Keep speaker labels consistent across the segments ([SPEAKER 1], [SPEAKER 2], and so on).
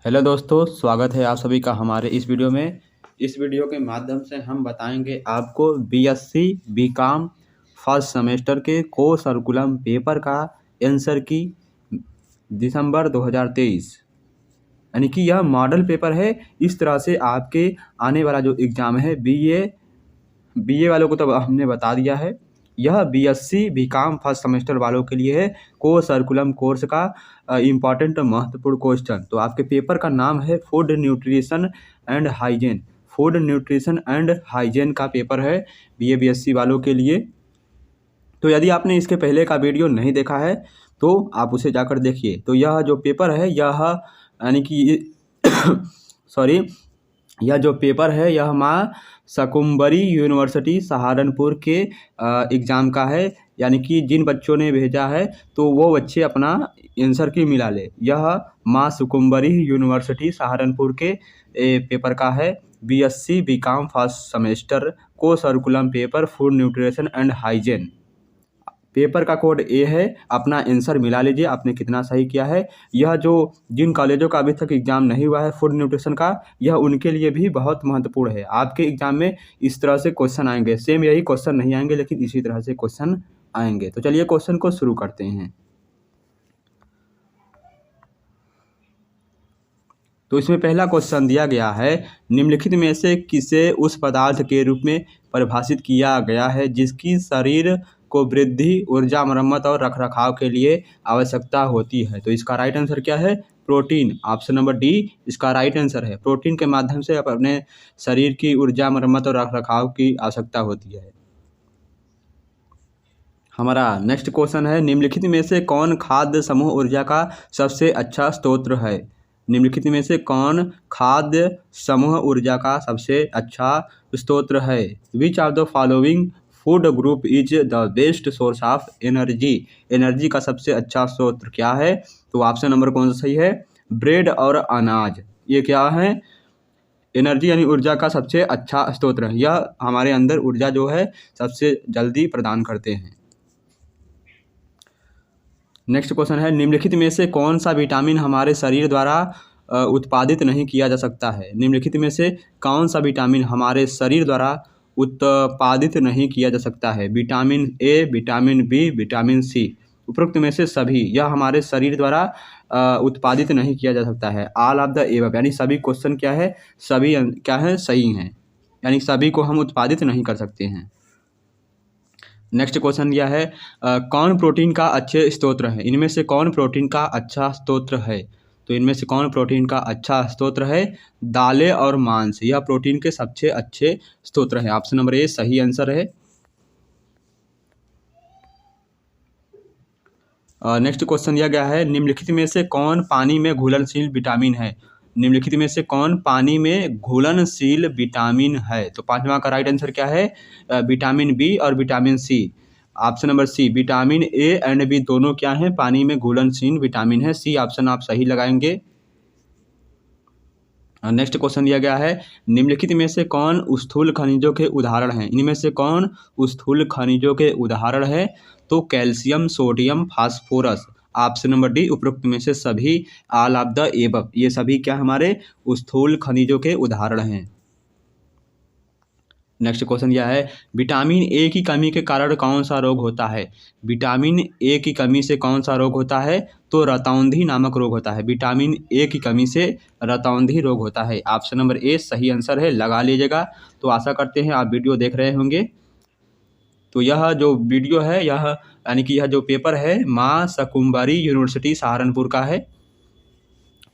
[SPEAKER 1] Hello दोस्तों, स्वागत है आप सभी का हमारे इस वीडियो में। इस वीडियो के माध्यम से हम बताएंगे आपको बीएससी बीकॉम फर्स्ट सेमेस्टर के को सर्कुलम पेपर का आंसर की दिसंबर 2023, यानी कि यह मॉडल पेपर है। इस तरह से आपके आने वाला जो एग्ज़ाम है बीए वालों को तो हमने बता दिया है। यह बीएससी बीकॉम फर्स्ट सेमेस्टर वालों के लिए है को सर्कुलम कोर्स का इम्पॉर्टेंट महत्वपूर्ण क्वेश्चन। तो आपके पेपर का नाम है food nutrition and hygiene. Food nutrition and hygiene का पेपर है बीए बीएससी वालों के लिए। तो यदि आपने इसके पहले का वीडियो नहीं देखा है तो आप उसे जाकर देखिए। तो यह जो पेपर है यह यानी कि सॉरी, यह जो पेपर है यह माँ शाकुम्भरी यूनिवर्सिटी सहारनपुर के एग्ज़ाम का है। यानी कि जिन बच्चों ने भेजा है तो वो बच्चे अपना आंसर की मिला ले। यह माँ शाकुम्भरी यूनिवर्सिटी सहारनपुर के पेपर का है बीएससी बीकॉम फर्स्ट सेमेस्टर को सर्कुलम paper food nutrition and hygiene. Paper का कोड ए है। अपना आंसर मिला लीजिए आपने कितना सही किया है। यह जो जिन कॉलेजों का अभी तक एग्ज़ाम नहीं हुआ है फूड न्यूट्रिशन का, यह उनके लिए भी बहुत महत्वपूर्ण है। आपके एग्ज़ाम में इस तरह से क्वेश्चन आएंगे, सेम यही क्वेश्चन नहीं आएंगे लेकिन इसी तरह से क्वेश्चन आएंगे। तो चलिए क्वेश्चन को शुरू करते हैं। तो इसमें पहला क्वेश्चन दिया गया है, निम्नलिखित में से किसे उस पदार्थ के रूप में परिभाषित किया गया है जिसकी शरीर को वृद्धि, ऊर्जा, मरम्मत और रखरखाव के लिए आवश्यकता होती है। तो इसका राइट आंसर क्या है? प्रोटीन। ऑप्शन नंबर डी इसका राइट आंसर है। प्रोटीन के माध्यम से अपने शरीर की ऊर्जा, मरम्मत और रखरखाव की आवश्यकता होती है। हमारा नेक्स्ट क्वेश्चन है, निम्नलिखित में से कौन खाद्य समूह ऊर्जा का सबसे अच्छा स्रोत है? निम्नलिखित में से कौन खाद्य समूह ऊर्जा का सबसे अच्छा स्रोत है? Which of the following food group is the best source of energy? Energy का सबसे अच्छा स्रोत क्या है? तो ऑप्शन नंबर कौन सा सही है? ब्रेड और अनाज। ये क्या है? एनर्जी यानी ऊर्जा का सबसे अच्छा स्रोत है। यह हमारे अंदर ऊर्जा जो है सबसे जल्दी प्रदान करते हैं। नेक्स्ट क्वेश्चन है, निम्नलिखित में से कौन सा विटामिन हमारे शरीर द्वारा उत्पादित नहीं किया जा सकता है? निम्नलिखित में से कौन सा विटामिन हमारे शरीर द्वारा उत्पादित नहीं किया जा सकता है? Vitamin A, vitamin B, vitamin C. उपरोक्त में से सभी यह हमारे शरीर द्वारा उत्पादित नहीं किया जा सकता है। ऑल ऑफ द एबव यानी सभी क्वेश्चन क्या है? सभी क्या है? सही हैं, यानी सभी को हम उत्पादित नहीं कर सकते हैं। नेक्स्ट क्वेश्चन यह है, कौन प्रोटीन का अच्छे स्रोत है? इनमें से कौन प्रोटीन का अच्छा स्रोत है? तो इनमें से कौन प्रोटीन का अच्छा स्रोत है? दालें और मांस, यह प्रोटीन के सबसे अच्छे स्रोत है। ऑप्शन नंबर ए सही आंसर है। नेक्स्ट क्वेश्चन दिया गया है, निम्नलिखित में से कौन पानी में घुलनशील विटामिन है? निम्नलिखित में से कौन पानी में घुलनशील विटामिन है? तो पांचवा का राइट आंसर क्या है? विटामिन बी और vitamin C. Option number C, vitamin A and B दोनों क्या हैं? पानी में घुलनशील विटामिन है। सी ऑप्शन आप सही लगाएंगे। नेक्स्ट क्वेश्चन दिया गया है, निम्नलिखित में से कौन स्थूल खनिजों के उदाहरण हैं? इनमें से कौन स्थूल खनिजों के उदाहरण है? तो calcium, sodium, phosphorus. Option number D उपरोक्त में से सभी, ऑल ऑफ द एबव, ये सभी क्या हमारे स्थूल खनिजों के उदाहरण हैं। नेक्स्ट क्वेश्चन यह है, विटामिन ए की कमी के कारण कौन सा रोग होता है? विटामिन ए की कमी से कौन सा रोग होता है? तो रतौंधी नामक रोग होता है। विटामिन ए की कमी से रतौंधी रोग होता है। ऑप्शन नंबर ए सही आंसर है, लगा लीजिएगा। तो आशा करते हैं आप वीडियो देख रहे होंगे। तो यह जो वीडियो है यह यानी कि यह जो पेपर है माँ शाकुम्भरी यूनिवर्सिटी सहारनपुर का है।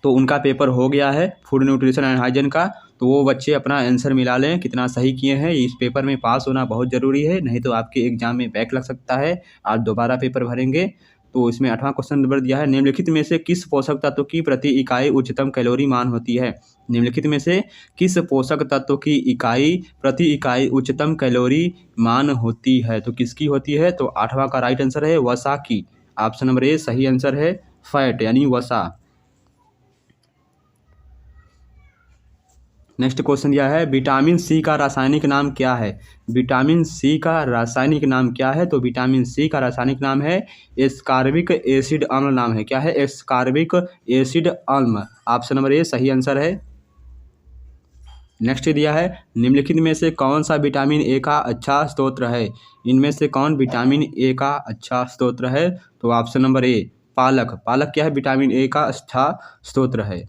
[SPEAKER 1] तो उनका पेपर हो गया है फूड न्यूट्रिशन एंड हाइजीन का। तो वो बच्चे अपना आंसर मिला लें कितना सही किए हैं। इस पेपर में पास होना बहुत ज़रूरी है, नहीं तो आपके एग्जाम में बैक लग सकता है। आप दोबारा पेपर भरेंगे। तो इसमें 8वां क्वेश्चन नंबर दिया है, निम्नलिखित में से किस पोषक तत्व की प्रति इकाई उच्चतम कैलोरी मान होती है? निम्नलिखित में से किस पोषक तत्व की प्रति इकाई उच्चतम कैलोरी मान होती है? तो किसकी होती है? तो 8वां का राइट आंसर है वसा की। ऑप्शन नंबर ए सही आंसर है, फैट यानी वसा। नेक्स्ट क्वेश्चन यह है, विटामिन सी का रासायनिक नाम क्या है? विटामिन सी का रासायनिक नाम क्या है? तो विटामिन सी का रासायनिक नाम है एस्कॉर्बिक एसिड अम्ल नाम है। क्या है? एस्कॉर्बिक एसिड अम्ल। ऑप्शन नंबर ए सही आंसर है। नेक्स्ट दिया है, निम्नलिखित में से कौन सा विटामिन ए का अच्छा स्रोत है? इनमें से कौन विटामिन ए का अच्छा स्रोत है? तो ऑप्शन नंबर ए पालक। पालक क्या है? विटामिन ए का अच्छा स्रोत है।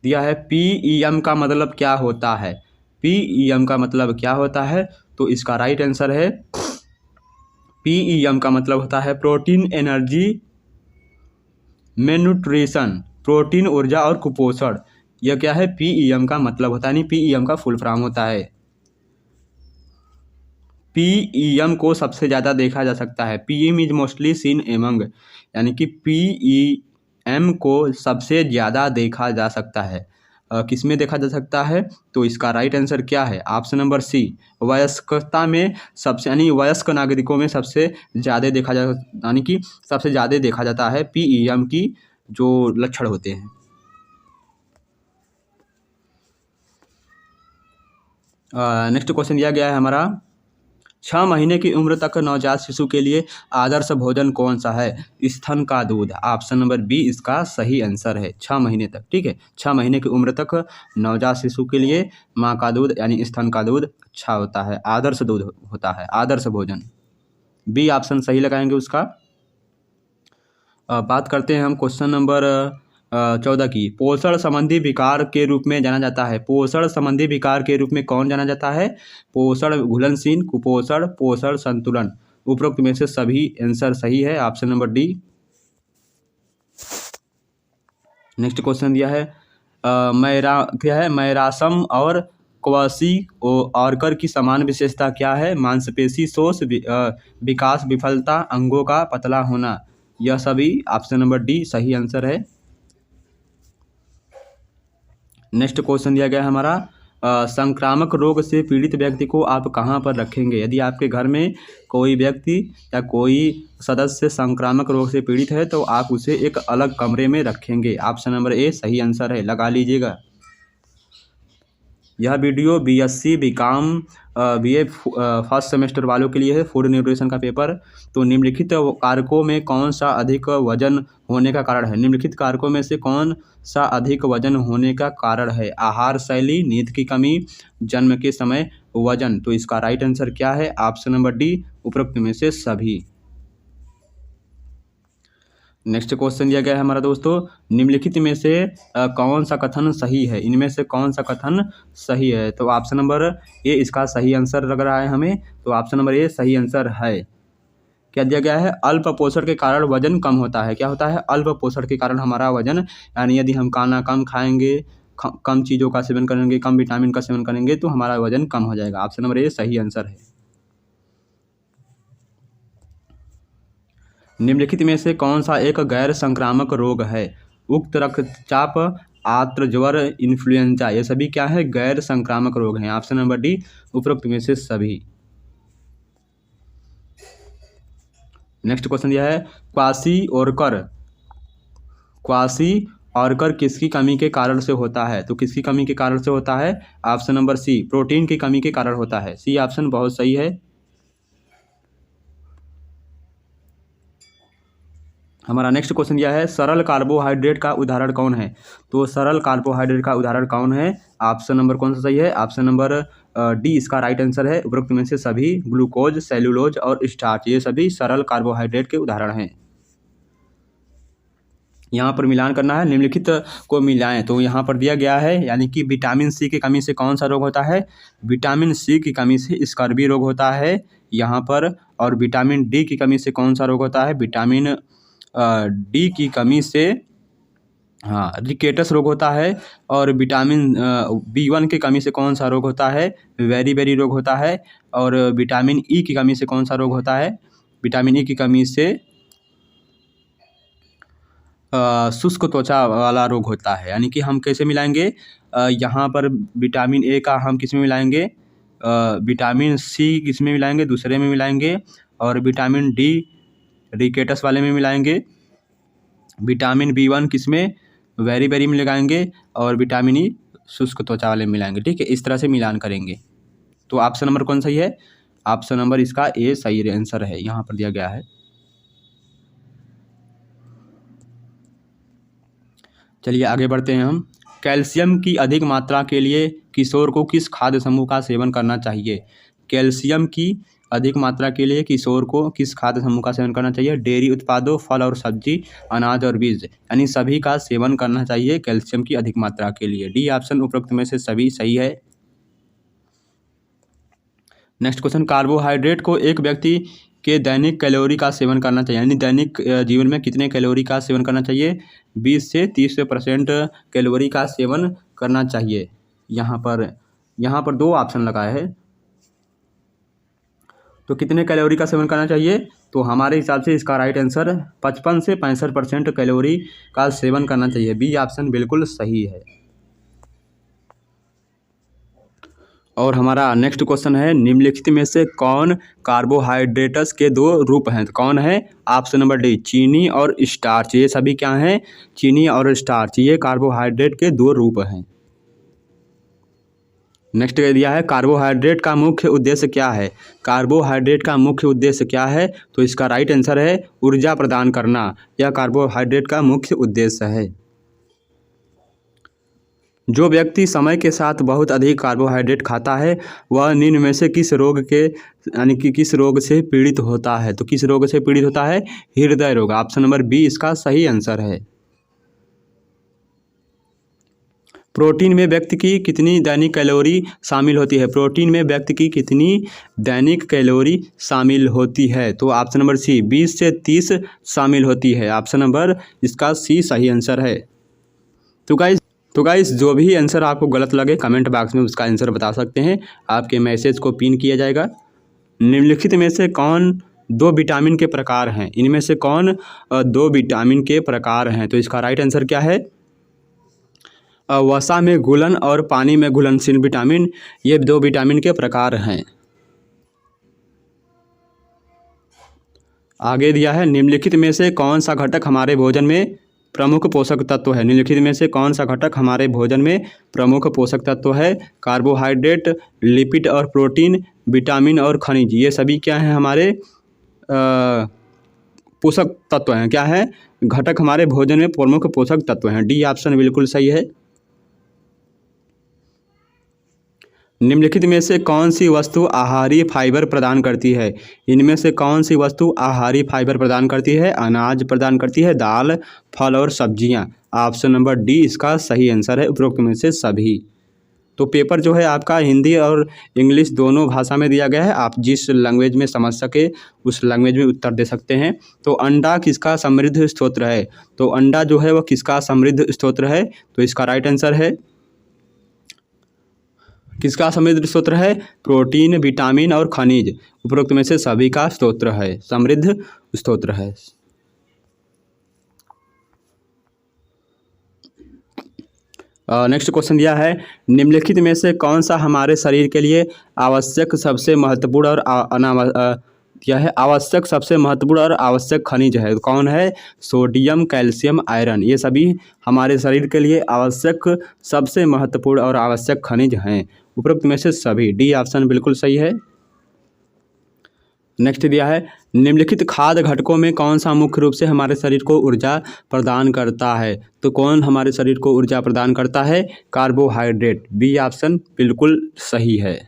[SPEAKER 1] दिया है, पीईएम का मतलब क्या होता है? पीईएम का मतलब क्या होता है? तो इसका राइट आंसर है, पीईएम का मतलब होता है प्रोटीन, एनर्जी, मेन्यूट्रिशन। प्रोटीन, ऊर्जा और कुपोषण। यह क्या है? पीईएम का मतलब होता है, नहीं पीईएम का फुल फॉर्म होता है। पीईएम को सबसे ज़्यादा देखा जा सकता है। PM is mostly scene among, यानी कि पीईएम को सबसे ज़्यादा देखा जा सकता है। किस में देखा जा सकता है? तो इसका राइट आंसर क्या है? ऑप्शन नंबर सी, वयस्कता में सबसे, यानी वयस्क नागरिकों में सबसे ज़्यादा देखा जा, यानी कि सबसे ज़्यादा देखा जाता है पीईएम की जो लक्षण होते हैं। नेक्स्ट क्वेश्चन दिया गया है हमारा, 6 महीने की उम्र तक नवजात शिशु के लिए आदर्श भोजन कौन सा है? स्तन का दूध। ऑप्शन नंबर बी इसका सही आंसर है। 6 महीने तक, ठीक है, 6 महीने की उम्र तक नवजात शिशु के लिए माँ का दूध यानी स्तन का दूध अच्छा होता है, आदर्श दूध होता है, आदर्श भोजन। बी ऑप्शन सही लगाएंगे उसका। बात करते हैं हम क्वेश्चन नंबर 14 की। पोषण संबंधी विकार के रूप में जाना जाता है। पोषण संबंधी विकार के रूप में कौन जाना जाता है? पोषण घुलनशील, कुपोषण, पोषण संतुलन। उपरोक्त में से सभी आंसर सही है, option number D. Next question दिया है, क्या है? मैरासम और क्वासी ऑर्कर की समान विशेषता क्या है? मांसपेशी शोष, विकास विफलता, अंगों का पतला होना। यह सभी ऑप्शन नंबर डी सही आंसर है। नेक्स्ट क्वेश्चन दिया गया है हमारा, संक्रामक रोग से पीड़ित व्यक्ति को आप कहाँ पर रखेंगे? यदि आपके घर में कोई व्यक्ति या कोई सदस्य संक्रामक रोग से पीड़ित है तो आप उसे एक अलग कमरे में रखेंगे। ऑप्शन नंबर ए सही आंसर है, लगा लीजिएगा। यह video BSc BCom BA first semester वालों के लिए है, फूड न्यूट्रिशन का पेपर। तो निम्नलिखित कारकों में कौन सा अधिक वजन होने का कारण है? निम्नलिखित कारकों में से कौन सा अधिक वजन होने का कारण है? आहार शैली, नींद की कमी, जन्म के समय वजन। तो इसका राइट आंसर क्या है? ऑप्शन नंबर डी, उपरोक्त में से सभी। नेक्स्ट क्वेश्चन दिया गया है हमारा दोस्तों, निम्नलिखित में से कौन सा कथन सही है? इनमें से कौन सा कथन सही है? तो ऑप्शन नंबर ए इसका सही आंसर लग रहा है हमें। तो ऑप्शन नंबर ए सही आंसर है। क्या दिया गया है? अल्प पोषण के कारण वजन कम होता है। क्या होता है? अल्प पोषण के कारण हमारा वजन, यानी यदि हम खाना कम खाएंगे, कम चीज़ों का सेवन करेंगे, कम विटामिन का सेवन करेंगे तो हमारा वजन कम हो जाएगा। ऑप्शन नंबर ए सही आंसर है। निम्नलिखित में से कौन सा एक गैर संक्रामक रोग है? उक्त रक्तचाप, आर्द्र ज्वर, इन्फ्लुएंजा। ये सभी क्या है? गैर संक्रामक रोग हैं। ऑप्शन नंबर डी, उपरोक्त में से सभी। नेक्स्ट क्वेश्चन यह है, क्वासी ऑर्कर किसकी कमी के कारण से होता है? तो किसकी कमी के कारण से होता है? ऑप्शन नंबर सी, प्रोटीन की कमी के कारण होता है। सी ऑप्शन बहुत सही है। हमारा नेक्स्ट क्वेश्चन यह है, सरल कार्बोहाइड्रेट का उदाहरण कौन है? तो सरल कार्बोहाइड्रेट का उदाहरण कौन है? ऑप्शन नंबर कौन सा सही है? ऑप्शन नंबर डी इसका राइट आंसर है। उपरोक्त में से सभी, ग्लूकोज, सेल्यूलोज और स्टार्च, ये सभी सरल कार्बोहाइड्रेट के उदाहरण हैं। यहाँ पर मिलान करना है, निम्नलिखित को मिलाएं। तो यहाँ पर दिया गया है, यानी कि विटामिन सी की कमी से कौन सा रोग होता है? विटामिन सी की कमी से स्कर्वी रोग होता है यहाँ पर। और विटामिन डी की कमी से कौन सा रोग होता है? विटामिन डी की कमी से रिकेटस रोग होता है। और विटामिन B1 की कमी से कौन सा रोग होता है? वेरी रोग होता है। और विटामिन ई की कमी से कौन सा रोग होता है? विटामिन ई की कमी से शुष्क त्वचा वाला रोग होता है। यानी कि हम कैसे मिलाएंगे? यहाँ पर विटामिन ए का हम किस में मिलाएंगे? विटामिन सी किस में मिलाएंगे? दूसरे में मिलाएंगे। और विटामिन डी रिकेटस वाले में मिलाएंगे। विटामिन B1 किस में? वेरी बेरी में लगाएंगे और विटामिन ई शुष्क त्वचा वाले मिलाएंगे। ठीक है, इस तरह से मिलान करेंगे। तो ऑप्शन नंबर कौन सही है? ऑप्शन नंबर इसका ए सही आंसर है, यहाँ पर दिया गया है। चलिए आगे बढ़ते हैं हम। कैल्शियम की अधिक मात्रा के लिए किशोर को किस खाद्य समूह का सेवन करना चाहिए? कैल्शियम की अधिक मात्रा के लिए किशोर को किस खाद्य समूह का सेवन करना चाहिए? डेयरी उत्पादों, फल और सब्जी, अनाज और बीज, यानी सभी का सेवन करना चाहिए कैल्शियम की अधिक मात्रा के लिए। डी ऑप्शन उपरोक्त में से सभी सही है। नेक्स्ट क्वेश्चन, कार्बोहाइड्रेट को एक व्यक्ति के दैनिक कैलोरी का सेवन करना चाहिए, यानी दैनिक जीवन में कितने कैलोरी का सेवन करना चाहिए? 20 से 30% कैलोरी का सेवन करना चाहिए। यहाँ पर 2 ऑप्शन लगाए हैं, तो कितने कैलोरी का सेवन करना चाहिए? तो हमारे हिसाब से इसका राइट आंसर 55 से 65% कैलोरी का सेवन करना चाहिए। बी ऑप्शन बिल्कुल सही है। और हमारा नेक्स्ट क्वेश्चन है, निम्नलिखित में से कौन कार्बोहाइड्रेट्स के 2 रूप हैं? तो कौन है? ऑप्शन नंबर डी, चीनी और स्टार्च। ये सभी क्या हैं? चीनी और स्टार्च, ये कार्बोहाइड्रेट के 2 रूप हैं। नेक्स्ट कह दिया है, कार्बोहाइड्रेट का मुख्य उद्देश्य क्या है? कार्बोहाइड्रेट का मुख्य उद्देश्य क्या है? तो इसका राइट आंसर है ऊर्जा प्रदान करना। यह कार्बोहाइड्रेट का मुख्य उद्देश्य है। जो व्यक्ति समय के साथ बहुत अधिक कार्बोहाइड्रेट खाता है वह निम्न में से किस रोग से पीड़ित होता है? तो किस रोग से पीड़ित होता है? हृदय रोग। ऑप्शन नंबर बी इसका सही आंसर है। प्रोटीन में व्यक्ति की कितनी दैनिक कैलोरी शामिल होती है? प्रोटीन में व्यक्ति की कितनी दैनिक कैलोरी शामिल होती है? तो ऑप्शन नंबर सी, 20 से 30 शामिल होती है। ऑप्शन नंबर इसका सी सही आंसर है। तो गाइस जो भी आंसर आपको गलत लगे कमेंट बॉक्स में उसका आंसर बता सकते हैं, आपके मैसेज को पिन किया जाएगा। निम्नलिखित में से कौन 2 विटामिन के प्रकार हैं? इनमें से कौन 2 विटामिन के प्रकार हैं? तो इसका राइट आंसर क्या है? वसा में घुलन और पानी में घुलनशील विटामिन, ये 2 विटामिन के प्रकार हैं। आगे दिया है, निम्नलिखित में से कौन सा घटक हमारे भोजन में प्रमुख पोषक तत्व है? निम्नलिखित में से कौन सा घटक हमारे भोजन में प्रमुख पोषक तत्व है? कार्बोहाइड्रेट, लिपिड और प्रोटीन, विटामिन और खनिज, ये सभी क्या हैं? हमारे पोषक तत्व हैं। क्या है? घटक हमारे भोजन में प्रमुख पोषक तत्व हैं। डी ऑप्शन बिल्कुल सही है। निम्नलिखित में से कौन सी वस्तु आहारीय फाइबर प्रदान करती है? इनमें से कौन सी वस्तु आहारीय फाइबर प्रदान करती है? अनाज प्रदान करती है, दाल, फल और सब्जियां। ऑप्शन नंबर डी इसका सही आंसर है उपरोक्त में से सभी। तो पेपर जो है आपका हिंदी और इंग्लिश दोनों भाषा में दिया गया है, आप जिस लैंग्वेज में समझ सके उस लैंग्वेज में उत्तर दे सकते हैं। तो अंडा किसका समृद्ध स्रोत है? तो अंडा जो है वह किसका समृद्ध स्रोत है? तो इसका राइट आंसर है, किसका समृद्ध स्रोत है? प्रोटीन, विटामिन और खनिज, उपरोक्त में से सभी का स्रोत है, समृद्ध स्रोत है। नेक्स्ट क्वेश्चन दिया है, निम्नलिखित में से कौन सा हमारे शरीर के लिए आवश्यक सबसे महत्वपूर्ण और यह है आवश्यक सबसे महत्वपूर्ण और आवश्यक खनिज है? कौन है? सोडियम, कैल्शियम, आयरन, ये सभी हमारे शरीर के लिए आवश्यक सबसे महत्वपूर्ण और आवश्यक खनिज हैं। उपरोक्त में से सभी। डी ऑप्शन बिल्कुल सही है। नेक्स्ट दिया है, निम्नलिखित खाद्य घटकों में कौन सा मुख्य रूप से हमारे शरीर को ऊर्जा प्रदान करता है? तो कौन हमारे शरीर को ऊर्जा प्रदान करता है? कार्बोहाइड्रेट। बी ऑप्शन बिल्कुल सही है।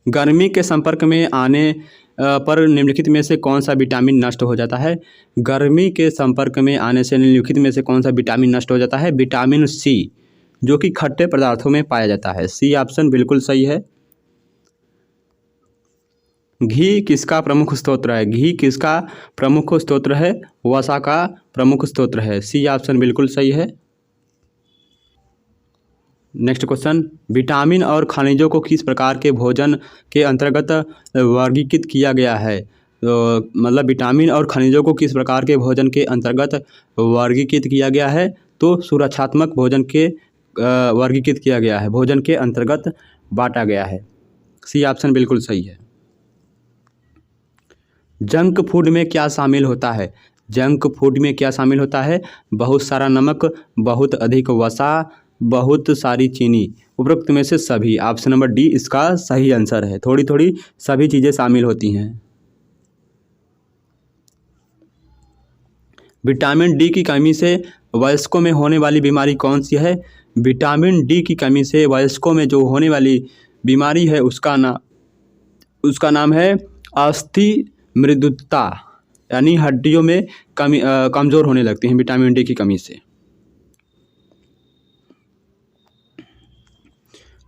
[SPEAKER 1] गर्मी के संपर्क में आने पर निम्नलिखित में से कौन सा विटामिन नष्ट हो जाता है? गर्मी के संपर्क में आने से निम्नलिखित में से कौन सा विटामिन नष्ट हो जाता है? विटामिन सी, जो कि खट्टे पदार्थों में पाया जाता है। सी ऑप्शन बिल्कुल सही है। घी किसका प्रमुख स्रोत है? घी किसका प्रमुख स्रोत है? वसा का प्रमुख स्रोत है। सी ऑप्शन बिल्कुल सही है। नेक्स्ट क्वेश्चन, विटामिन और खनिजों को किस प्रकार के भोजन के अंतर्गत वर्गीकृत किया गया है? तो मतलब विटामिन और खनिजों को किस प्रकार के भोजन के अंतर्गत वर्गीकृत किया गया है? तो सुरक्षात्मक भोजन के वर्गीकृत किया गया है, भोजन के अंतर्गत बांटा गया है। सी ऑप्शन बिल्कुल सही है। जंक फूड में क्या शामिल होता है? जंक फूड में क्या शामिल होता है? बहुत सारा नमक, बहुत अधिक वसा, बहुत सारी चीनी। उपरोक्त में से सभी। ऑप्शन नंबर डी इसका सही आंसर है। थोड़ी थोड़ी सभी चीज़ें शामिल होती हैं। विटामिन डी की कमी से वयस्कों में होने वाली बीमारी कौन सी है? विटामिन डी की कमी से वयस्कों में जो होने वाली बीमारी है उसका नाम है अस्थि मृदुता, यानी हड्डियों में कमज़ोर होने लगती हैं विटामिन डी की कमी से।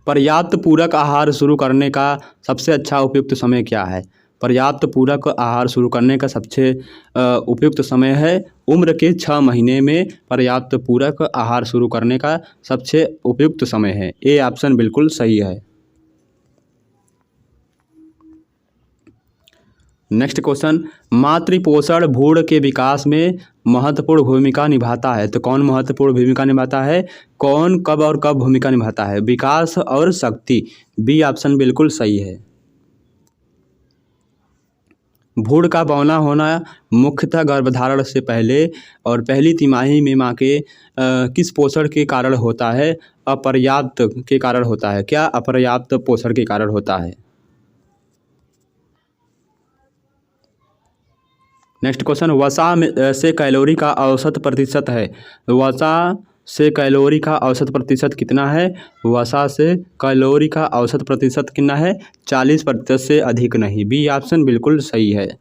[SPEAKER 1] पर्याप्त पूरक आहार शुरू करने का सबसे अच्छा उपयुक्त समय क्या है? पर्याप्त पूरक आहार शुरू करने का सबसे उपयुक्त समय है उम्र के 6 महीने में पर्याप्त पूरक आहार शुरू करने का सबसे उपयुक्त समय है। ए ऑप्शन बिल्कुल सही है। नेक्स्ट क्वेश्चन, मातृपोषण भ्रूण के विकास में महत्वपूर्ण भूमिका निभाता है। तो कौन महत्वपूर्ण भूमिका निभाता है? कौन, कब और कब भूमिका निभाता है? विकास और शक्ति। बी ऑप्शन बिल्कुल सही है। भ्रूण का बौना होना मुख्यतः गर्भधारण से पहले और पहली तिमाही में माँ के किस पोषण के कारण होता है? अपर्याप्त के कारण होता है। क्या अपर्याप्त पोषण के कारण होता है? नेक्स्ट क्वेश्चन, वसा से कैलोरी का औसत प्रतिशत है। वसा से कैलोरी का औसत प्रतिशत कितना है? वसा से कैलोरी का औसत प्रतिशत कितना है? 40% से अधिक नहीं। बी ऑप्शन बिल्कुल सही है।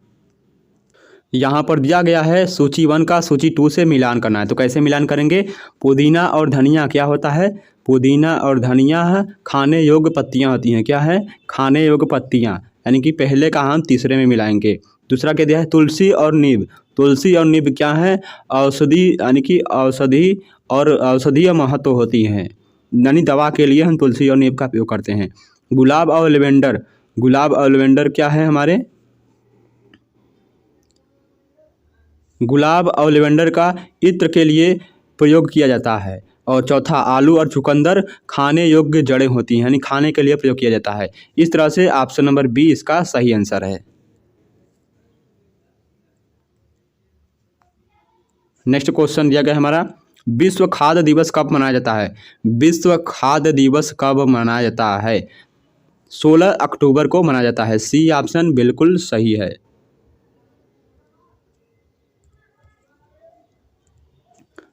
[SPEAKER 1] यहाँ पर दिया गया है सूची 1 का सूची 2 से मिलान करना है। तो कैसे मिलान करेंगे? पुदीना और धनिया क्या होता है? पुदीना और धनिया खाने योग्य पत्तियाँ होती हैं। क्या है? खाने योग्य पत्तियाँ, यानी कि पहले का हम तीसरे में मिलाएंगे। दूसरा क्या दिया है? तुलसी और नींब। तुलसी और नींब क्या है? औषधि, यानी कि औषधि और औषधीय महत्व होती हैं, यानी दवा के लिए हम तुलसी और नींब का उपयोग करते हैं। गुलाब और लेवेंडर। गुलाब और लेवेंडर क्या है हमारे? गुलाब और लेवेंडर का इत्र के लिए प्रयोग किया जाता है। और चौथा, आलू और चुकंदर खाने योग्य जड़ें होती हैं, यानी खाने के लिए प्रयोग किया जाता है। इस तरह से ऑप्शन नंबर बी इसका सही आंसर है। नेक्स्ट क्वेश्चन दिया गया हमारा, विश्व खाद्य दिवस कब मनाया जाता है? विश्व खाद्य दिवस कब मनाया जाता है? 16 अक्टूबर को मनाया जाता है। सी ऑप्शन बिल्कुल सही है।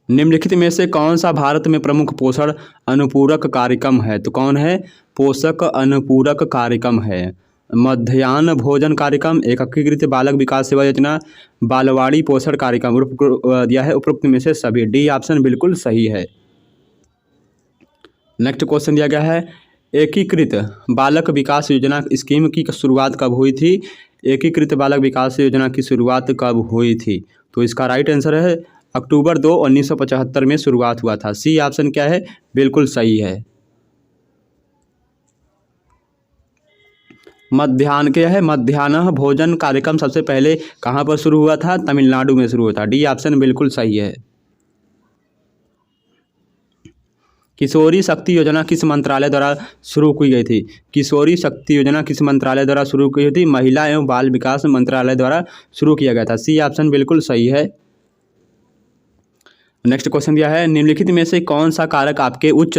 [SPEAKER 1] निम्नलिखित में से कौन सा भारत में प्रमुख पोषण अनुपूरक कार्यक्रम है? तो कौन है? पोषक अनुपूरक कार्यक्रम है। मध्याह्न भोजन कार्यक्रम, एकीकृत बालक विकास सेवा योजना, बालवाड़ी पोषण कार्यक्रम दिया है उपरोक्त में से सभी। डी ऑप्शन बिल्कुल सही है। नेक्स्ट क्वेश्चन दिया गया है, एकीकृत बालक विकास योजना स्कीम की शुरुआत कब हुई थी? एकीकृत बालक विकास योजना की शुरुआत कब हुई थी? तो इसका राइट आंसर है अक्टूबर 2, 1975 में शुरुआत हुआ था। सी ऑप्शन क्या है? बिल्कुल सही है। मध्याह्न क्या है? मध्याह्न भोजन कार्यक्रम सबसे पहले कहाँ पर शुरू हुआ था? तमिलनाडु में शुरू हुआ था। डी ऑप्शन बिल्कुल सही है। किशोरी शक्ति योजना किस मंत्रालय द्वारा शुरू की गई थी? किशोरी शक्ति योजना किस मंत्रालय द्वारा शुरू की गई थी? महिला एवं बाल विकास मंत्रालय द्वारा शुरू किया गया था। सी ऑप्शन बिल्कुल सही है। नेक्स्ट क्वेश्चन दिया है, निम्नलिखित में से कौन सा कारक आपके उच्च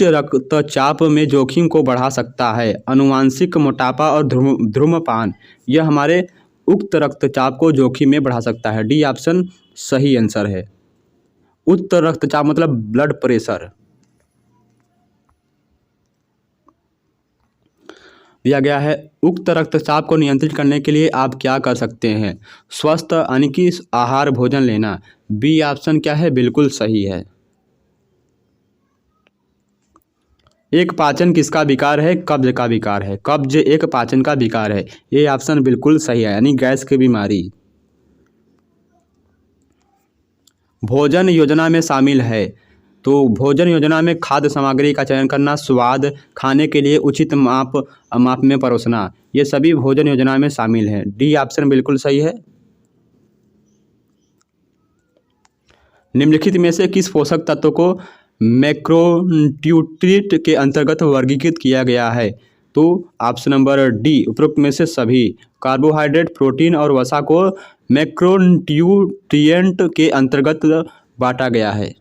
[SPEAKER 1] रक्तचाप में जोखिम को बढ़ा सकता है? अनुवांशिक मोटापा और धूम्रपान यह हमारे उच्च रक्तचाप को जोखिम में बढ़ा सकता है। डी ऑप्शन सही आंसर है। उच्च रक्तचाप मतलब ब्लड प्रेशर। दिया गया है, उक्त रक्तचाप को नियंत्रित करने के लिए आप क्या कर सकते हैं? स्वस्थ यानी कि आहार भोजन लेना। बी ऑप्शन क्या है? बिल्कुल सही है। एक पाचन किसका विकार है? कब्ज का विकार है। कब्ज एक पाचन का विकार है। ये ऑप्शन बिल्कुल सही है, यानी गैस की बीमारी। भोजन योजना में शामिल है। तो भोजन योजना में खाद्य सामग्री का चयन करना, स्वाद, खाने के लिए उचित माप में परोसना, ये सभी भोजन योजना में शामिल हैं। डी ऑप्शन बिल्कुल सही है। निम्नलिखित में से किस पोषक तत्व को मैक्रोन्यूट्रिएंट के अंतर्गत वर्गीकृत किया गया है? तो ऑप्शन नंबर डी उपरोक्त में से सभी। कार्बोहाइड्रेट, प्रोटीन और वसा को मैक्रोन्यूट्रिएंट के अंतर्गत बांटा गया है।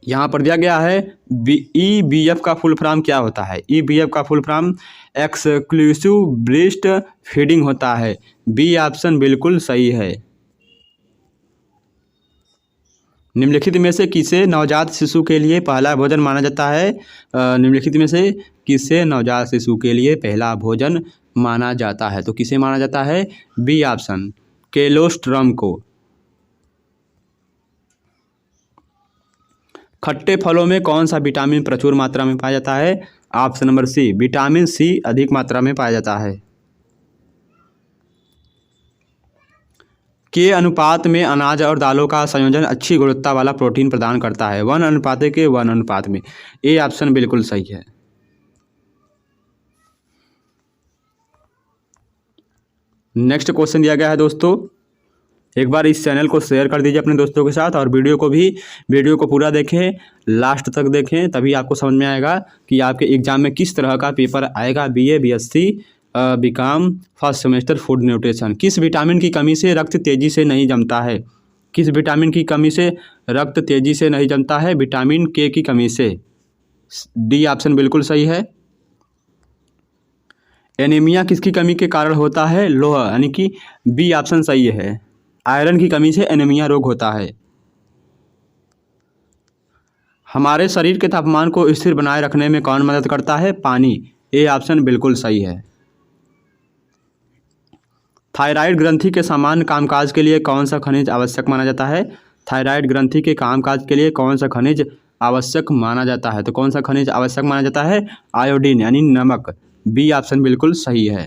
[SPEAKER 1] यहाँ पर दिया गया है EBF का फुल फॉर्म क्या होता है। EBF का full form exclusive breast feeding होता है। बी ऑप्शन बिल्कुल सही है। निम्नलिखित में से किसे नवजात शिशु के लिए पहला भोजन माना जाता है। निम्नलिखित में से किसे नवजात शिशु के लिए पहला भोजन माना जाता है, तो किसे माना जाता है। बी ऑप्शन कोलोस्ट्रम को। खट्टे फलों में कौन सा विटामिन प्रचुर मात्रा में पाया जाता है। Option number C vitamin C अधिक मात्रा में पाया जाता है। के अनुपात में अनाज और दालों का संयोजन अच्छी गुणवत्ता वाला प्रोटीन प्रदान करता है। 1:1 अनुपात में। ए ऑप्शन बिल्कुल सही है। नेक्स्ट क्वेश्चन दिया गया है दोस्तों, एक बार इस चैनल को शेयर कर दीजिए अपने दोस्तों के साथ और वीडियो को पूरा देखें, लास्ट तक देखें, तभी आपको समझ में आएगा कि आपके एग्जाम में किस तरह का पेपर आएगा। BA BSc BCom first semester food nutrition. किस विटामिन की कमी से रक्त तेजी से नहीं जमता है। किस विटामिन की कमी से रक्त तेजी से नहीं जमता है। विटामिन के की कमी से। डी ऑप्शन बिल्कुल सही है। एनीमिया किसकी कमी के कारण होता है। लोहा, यानी कि बी ऑप्शन सही है। आयरन की कमी से एनीमिया रोग होता है। हमारे शरीर के तापमान को स्थिर बनाए रखने में कौन मदद करता है। पानी। ए ऑप्शन बिल्कुल सही है। थायराइड ग्रंथि के सामान्य कामकाज के लिए कौन सा खनिज आवश्यक माना जाता है। थायराइड ग्रंथि के कामकाज के लिए कौन सा खनिज आवश्यक माना जाता है, तो कौन सा खनिज आवश्यक माना जाता है। आयोडीन यानी नमक। बी ऑप्शन बिल्कुल सही है।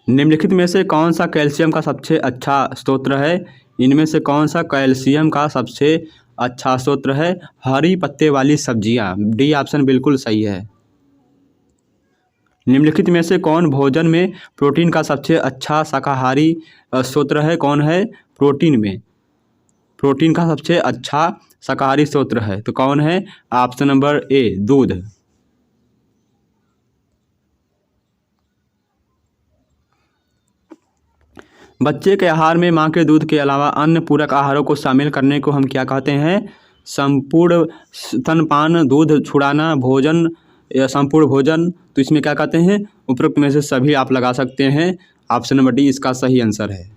[SPEAKER 1] निम्नलिखित में से कौन सा कैल्शियम का सबसे अच्छा स्रोत है। इनमें से कौन सा कैल्शियम का सबसे अच्छा स्रोत है। हरी पत्ते वाली सब्जियां। डी ऑप्शन बिल्कुल सही है। निम्नलिखित में से कौन भोजन में प्रोटीन का सबसे अच्छा शाकाहारी स्रोत है। कौन है प्रोटीन में प्रोटीन का सबसे अच्छा शाकाहारी स्रोत है, तो कौन है। ऑप्शन नंबर ए दूध। बच्चे के आहार में मां के दूध के अलावा अन्य पूरक आहारों को शामिल करने को हम क्या कहते हैं। संपूर्ण स्तनपान, दूध छुड़ाना, भोजन या संपूर्ण भोजन, तो इसमें क्या कहते हैं। उपरोक्त में से सभी आप लगा सकते हैं। ऑप्शन नंबर डी इसका सही आंसर है।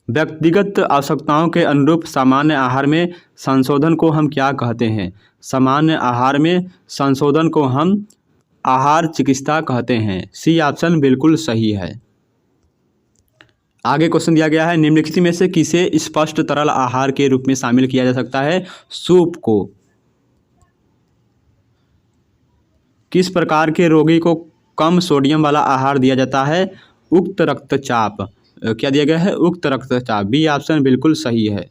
[SPEAKER 1] व्यक्तिगत आवश्यकताओं के अनुरूप सामान्य आहार में संशोधन को हम क्या कहते हैं। सामान्य आहार में संशोधन को हम आहार चिकित्सा कहते हैं। सी ऑप्शन बिल्कुल सही है। आगे क्वेश्चन दिया गया है, निम्नलिखित में से किसे स्पष्ट तरल आहार के रूप में शामिल किया जा सकता है। सूप को। किस प्रकार के रोगी को कम सोडियम वाला आहार दिया जाता है। उक्त रक्तचाप। क्या दिया गया है, उक्त रक्तचाप। बी ऑप्शन बिल्कुल सही है।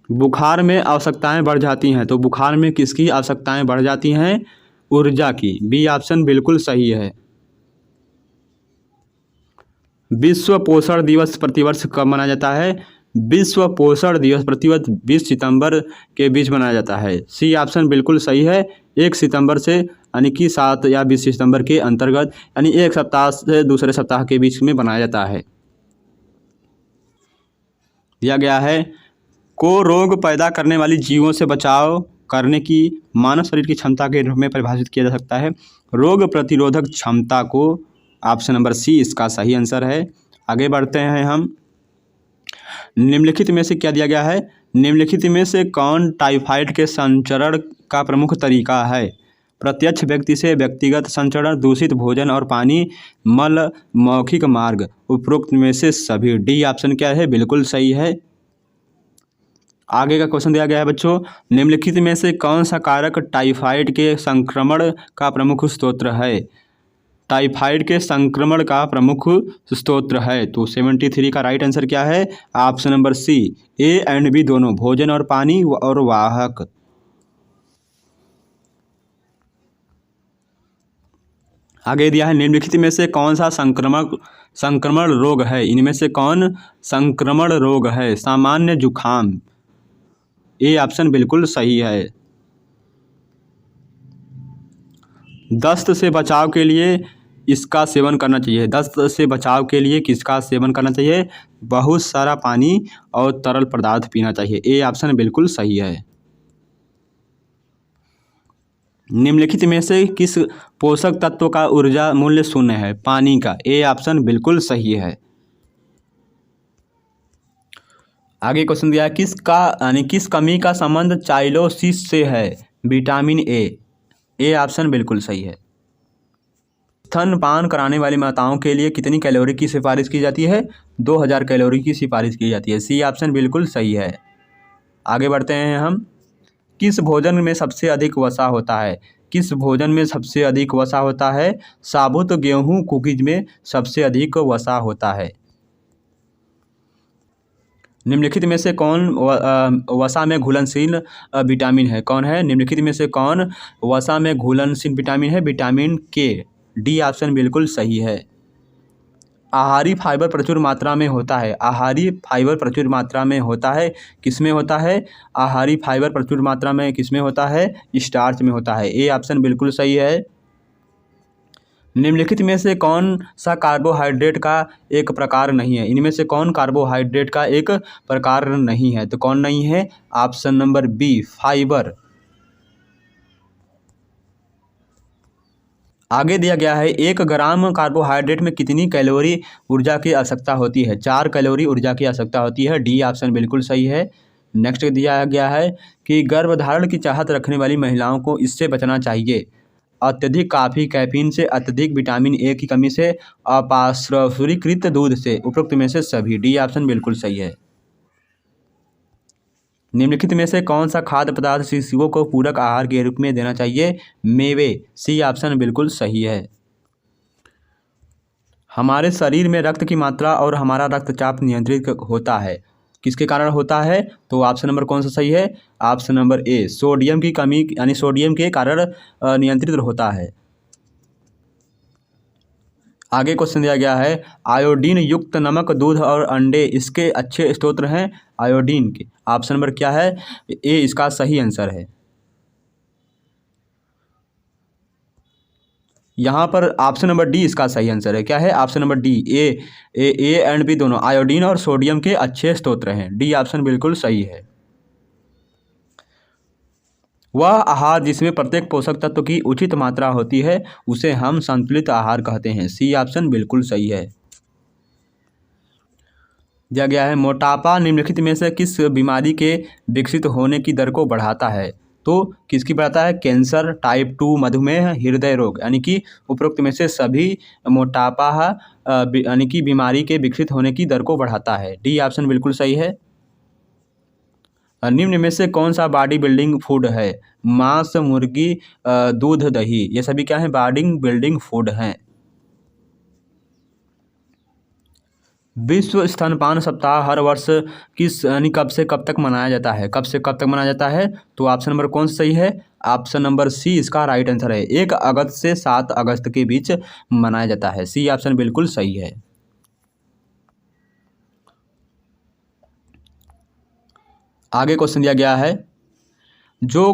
[SPEAKER 1] बुखार में आवश्यकताएं बढ़ जाती हैं, तो बुखार में किसकी आवश्यकताएं बढ़ जाती हैं। ऊर्जा की। बी ऑप्शन बिल्कुल सही है। विश्व पोषण दिवस प्रतिवर्ष कब मनाया जाता है। विश्व पोषण दिवस प्रतिवर्ष 20 सितंबर के बीच मनाया जाता है। सी ऑप्शन बिल्कुल सही है। 1 सितंबर से यानी कि 7 या 20 सितंबर के अंतर्गत, यानी एक सप्ताह से दूसरे सप्ताह के बीच में बनाया जाता है। दिया गया है, को रोग पैदा करने वाली जीवों से बचाव करने की मानव शरीर की क्षमता के रूप में परिभाषित किया जा सकता है। रोग प्रतिरोधक क्षमता को। ऑप्शन नंबर सी इसका सही आंसर है। आगे बढ़ते हैं हम। निम्नलिखित में से क्या दिया गया है। निम्नलिखित में से कौन टाइफाइड के संचरण का प्रमुख तरीका है। प्रत्यक्ष व्यक्ति से व्यक्तिगत संचरण, दूषित भोजन और पानी, मल, मौखिक मार्ग। उपरोक्त में से सभी। डी ऑप्शन क्या है, बिल्कुल सही है। आगे का क्वेश्चन दिया गया है बच्चों, निम्नलिखित में से कौन सा कारक टाइफाइड के संक्रमण का प्रमुख स्रोत है। टाइफाइड के संक्रमण का प्रमुख स्रोत है, तो 73 का राइट आंसर क्या है। Option number C A and B दोनों, भोजन और पानी और वाहक। आगे दिया है, निम्नलिखित में से कौन सा संक्रमण रोग है। इनमें से कौन संक्रमण रोग है। सामान्य जुखाम, ए ऑप्शन बिल्कुल सही है। दस्त से बचाव के लिए इसका सेवन करना चाहिए। दस्त से बचाव के लिए किसका सेवन करना चाहिए? बहुत सारा पानी और तरल पदार्थ पीना चाहिए। ए ऑप्शन बिल्कुल सही है। निम्नलिखित में से किस पोषक तत्व का ऊर्जा मूल्य शून्य है? पानी का। ए ऑप्शन बिल्कुल सही है। आगे क्वेश्चन दिया है किस कमी का संबंध चाइलोसिस से है? Vitamin A. ए ऑप्शन बिल्कुल सही है। स्तनपान कराने वाली माताओं के लिए कितनी कैलोरी की सिफारिश की जाती है? 2000 कैलोरी की सिफारिश की जाती है। सी ऑप्शन बिल्कुल सही है। आगे बढ़ते हैं हम। किस भोजन में सबसे अधिक वसा होता है? किस भोजन में सबसे अधिक वसा होता है? साबुत गेहूं कुकीज में सबसे अधिक वसा होता है। निम्नलिखित में से कौन वसा में घुलनशील विटामिन है? कौन है? निम्नलिखित में से कौन वसा में घुलनशील विटामिन है? विटामिन के। डी ऑप्शन बिल्कुल सही है। आहारी फाइबर प्रचुर मात्रा में होता है। आहारी फाइबर प्रचुर मात्रा में होता है किसमें होता है? आहारी फाइबर प्रचुर मात्रा में किसमें होता है? स्टार्च में होता है। ए ऑप्शन बिल्कुल सही है। निम्नलिखित में से कौन सा कार्बोहाइड्रेट का एक प्रकार नहीं है? इनमें से कौन कार्बोहाइड्रेट का एक प्रकार नहीं है? तो कौन नहीं है? Option number B, fibre. आगे दिया गया है 1 ग्राम कार्बोहाइड्रेट में कितनी कैलोरी ऊर्जा की आवश्यकता होती है? 4 कैलोरी ऊर्जा की आवश्यकता होती है। डी ऑप्शन बिल्कुल सही है। नेक्स्ट दिया गया है कि गर्भधारण की चाहत रखने वाली महिलाओं को इससे बचना चाहिए। अत्यधिक काफ़ी, कैफीन से, अत्यधिक विटामिन ए की कमी से, अपास्चुरीकृत दूध से, उपरोक्त में से सभी। डी ऑप्शन बिल्कुल सही है। निम्नलिखित में से कौन सा खाद्य पदार्थ शिशुओं को पूरक आहार के रूप में देना चाहिए? मेवे। सी ऑप्शन बिल्कुल सही है। हमारे शरीर में रक्त की मात्रा और हमारा रक्तचाप नियंत्रित होता है, किसके कारण होता है? तो ऑप्शन नंबर कौन सा सही है? ऑप्शन नंबर ए, सोडियम की कमी यानी सोडियम के कारण नियंत्रित होता है। आगे क्वेश्चन दिया गया है आयोडीन युक्त नमक, दूध और अंडे इसके अच्छे स्रोत हैं आयोडीन के। ऑप्शन नंबर क्या है? ए इसका सही आंसर है। यहाँ पर ऑप्शन नंबर डी इसका सही आंसर है। क्या है? Option number D, A and B दोनों आयोडीन और सोडियम के अच्छे स्रोत हैं। डी ऑप्शन बिल्कुल सही है। वह आहार जिसमें प्रत्येक पोषक तत्व की उचित मात्रा होती है उसे हम संतुलित आहार कहते हैं। सी ऑप्शन बिल्कुल सही है। दिया गया है मोटापा निम्नलिखित में से किस बीमारी के विकसित होने की दर को बढ़ाता है? तो किसकी बढ़ाता है? कैंसर, टाइप 2 मधुमेह, हृदय रोग, यानी कि उपरोक्त में से सभी मोटापा यानी कि बीमारी के विकसित होने की दर को बढ़ाता है। डी ऑप्शन बिल्कुल सही है। निम्न में से कौन सा बॉडी बिल्डिंग फूड है? मांस, मुर्गी, दूध, दही, ये सभी क्या है? बॉडी बिल्डिंग फूड हैं। विश्व स्तनपान सप्ताह हर वर्ष किस यानी कब से कब तक मनाया जाता है? कब से कब तक मनाया जाता है? तो ऑप्शन नंबर कौन सा सही है? ऑप्शन नंबर सी इसका राइट आंसर है। 1 अगस्त से 7 अगस्त के बीच मनाया जाता है। सी ऑप्शन बिल्कुल सही है। आगे क्वेश्चन दिया गया है जो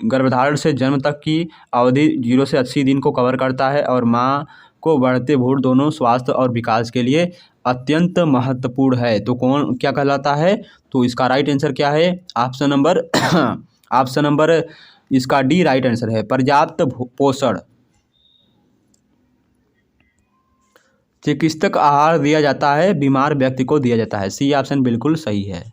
[SPEAKER 1] गर्भधारण से जन्म तक की अवधि 0 से 80 दिन को कवर करता है और माँ को बढ़ते भूण दोनों स्वास्थ्य और विकास के लिए अत्यंत महत्वपूर्ण है, तो कौन क्या कहलाता है? तो इसका राइट आंसर क्या है? ऑप्शन नंबर ऑप्शन नंबर इसका डी राइट आंसर है। पर्याप्त पोषण। चिकित्सक आहार दिया जाता है, बीमार व्यक्ति को दिया जाता है। सी ऑप्शन बिल्कुल सही है।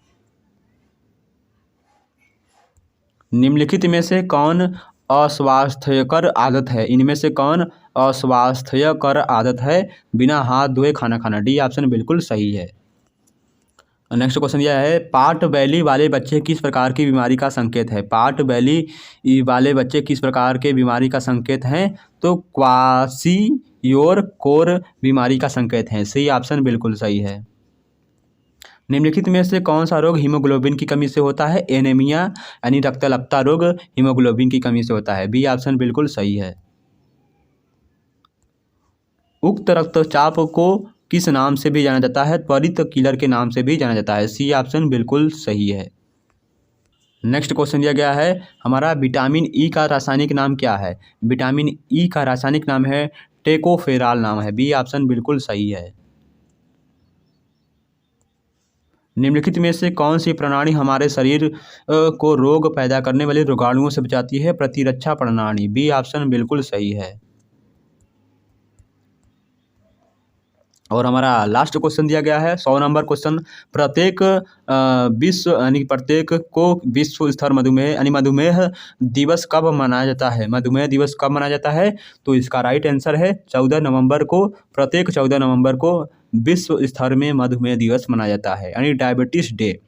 [SPEAKER 1] निम्नलिखित में से कौन अस्वास्थ्यकर आदत है? इनमें से कौन अस्वास्थ्यकर आदत है? बिना हाथ धोए खाना खाना। डी ऑप्शन बिल्कुल सही है। नेक्स्ट क्वेश्चन यह है पार्ट बैली वाले बच्चे किस प्रकार की बीमारी का संकेत है? पार्ट बैली वाले बच्चे किस प्रकार के बीमारी का संकेत हैं? तो क्वाशियोर-कोर बीमारी का संकेत है। सी ऑप्शन बिल्कुल सही है। निम्नलिखित में से कौन सा रोग हीमोग्लोबिन की कमी से होता है? एनीमिया यानी रक्तअल्पता रोग हीमोग्लोबिन की कमी से होता है। बी ऑप्शन बिल्कुल सही है। उक्त रक्तचाप को किस नाम से भी जाना जाता है? त्वरित किलर के नाम से भी जाना जाता है। सी ऑप्शन बिल्कुल सही है। नेक्स्ट क्वेश्चन दिया गया है हमारा, विटामिन ई का रासायनिक नाम क्या है? विटामिन ई का रासायनिक नाम है टेकोफेराल नाम है। बी ऑप्शन बिल्कुल सही है। निम्नलिखित में से कौन सी प्रणाली हमारे शरीर को रोग पैदा करने वाले रोगाणुओं से बचाती है? प्रतिरक्षा प्रणाली। बी ऑप्शन बिल्कुल सही है। और हमारा लास्ट क्वेश्चन दिया गया है 100 नंबर क्वेश्चन, प्रत्येक विश्व यानी प्रत्येक को विश्व स्तर मधुमेह यानी मधुमेह दिवस कब मनाया जाता है? मधुमेह दिवस कब मनाया जाता है? तो इसका राइट आंसर है 14 नवंबर को। प्रत्येक 14 नवंबर को विश्व स्तर में मधुमेह दिवस मनाया जाता है, यानी diabetes day.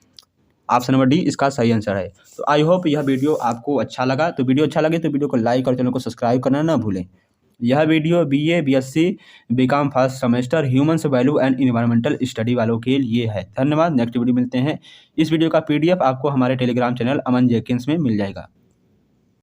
[SPEAKER 1] Option number D इसका सही आंसर है। तो आई होप यह वीडियो आपको अच्छा लगा। तो वीडियो अच्छा लगे तो वीडियो को लाइक और चैनल को सब्सक्राइब करना ना भूलें। यह video BA BSc BCom first semester humans value and environmental study वालों के लिए है। धन्यवाद। नेक्स्ट वीडियो मिलते हैं। इस वीडियो का PDF आपको हमारे टेलीग्राम चैनल अमन जेकिंस में मिल जाएगा।